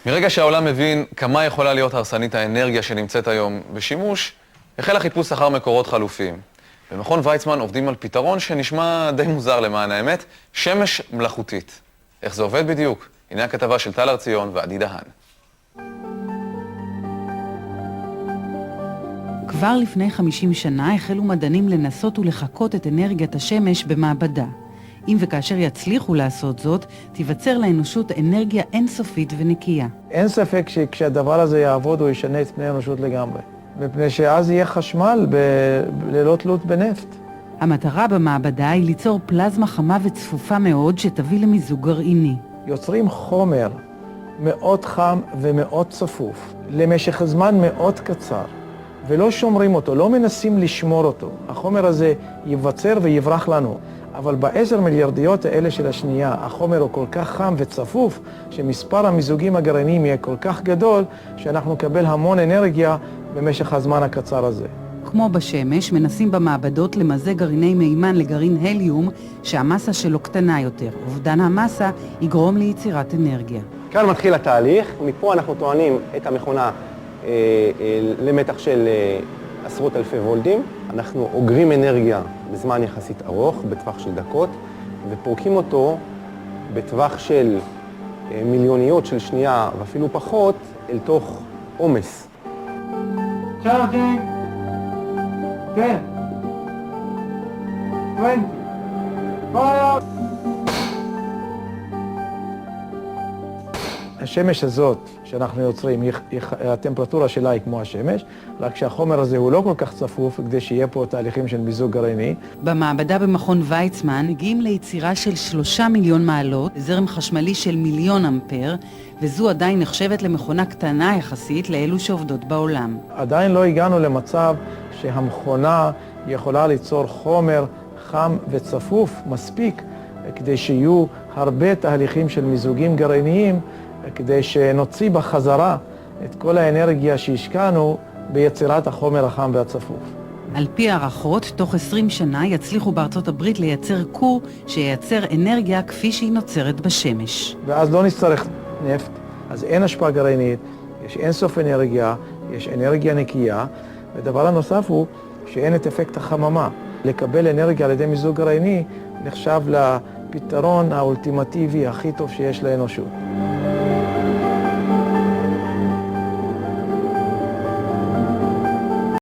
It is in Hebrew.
מרגע שהעולם מבין כמה יכולה להיות הרסנית האנרגיה שנמצאת היום בשימוש, החל החיפוש אחר מקורות חלופיים. במכון ויצמן עובדים על פתרון שנשמע די מוזר למען האמת, שמש מלאכותית. איך זה עובד בדיוק? הנה הכתבה של טל הרציון ועדי דהן. כבר לפני 50 שנה החלו מדענים לנסות ולחקות את אנרגיית השמש במעבדה. אם וכאשר יצליחו לעשות זאת, תיווצר לאנושות אנרגיה אינסופית ונקייה. אין ספק שכשהדבר הזה יעבוד הוא ישנה את פני האנושות לגמרי. מפני שאז יהיה חשמל ללא תלות בנפט. המטרה במעבדה היא ליצור פלזמה חמה וצפופה מאוד שתביא למיזוג גרעיני. יוצרים חומר מאוד חם ומאוד צפוף למשך זמן מאוד קצר, ולא שומרים אותו, לא מנסים לשמור אותו. החומר הזה ייווצר ויברח לנו. אבל ב10 מיליארדיות האלה של השנייה, החומר הוא כל כך חם וצפוף, שמספר המיזוגים הגרעיניים יהיה כל כך גדול, שאנחנו נקבל המון אנרגיה במשך הזמן הקצר הזה. כמו בשמש, מנסים במעבדות למזג גרעיני מימן לגרעין הליום, שהמסה שלו קטנה יותר. אובדן המסה יגרום ליצירת אנרגיה. כאן מתחיל התהליך, מפה אנחנו טוענים את המכונה למתח של עשרות אלפי וולטים. אנחנו אוגרים אנרגיה בזמן יחסית ארוך, בטווח של דקות, ופורקים אותו בטווח של מיליוניות של שנייה ואפילו פחות אל תוך עומס. צ'ארג'ינג! 10, 20, פייר! השמש הזאת שאנחנו יוצרים, הטמפרטורה שלה היא כמו השמש, רק שהחומר הזה הוא לא כל כך צפוף כדי שיהיה פה תהליכים של מיזוג גרעיני. במעבדה במכון ויצמן הגיעים ליצירה של 3 מיליון מעלות, זרם חשמלי של 1,000,000 אמפר, וזו עדיין נחשבת למכונה קטנה יחסית לאלו שעובדות בעולם. עדיין לא הגענו למצב שהמכונה יכולה ליצור חומר חם וצפוף מספיק כדי שיהיו הרבה תהליכים של מיזוגים גרעיניים, כדי שנוציא בחזרה את כל האנרגיה שהשקענו ביצירת החומר החם והצפוף. על פי הערכות, תוך 20 שנה יצליחו בארצות הברית לייצר כור שייצר אנרגיה כפי שהיא נוצרת בשמש. ואז לא נצטרך נפט, אז אין השפעה גרעינית, יש אינסוף אנרגיה, יש אנרגיה נקייה, ודבר הנוסף הוא שאין את אפקט החממה. לקבל אנרגיה על ידי מיזוג גרעיני נחשב לפתרון האולטימטיבי הכי טוב שיש לאנושות.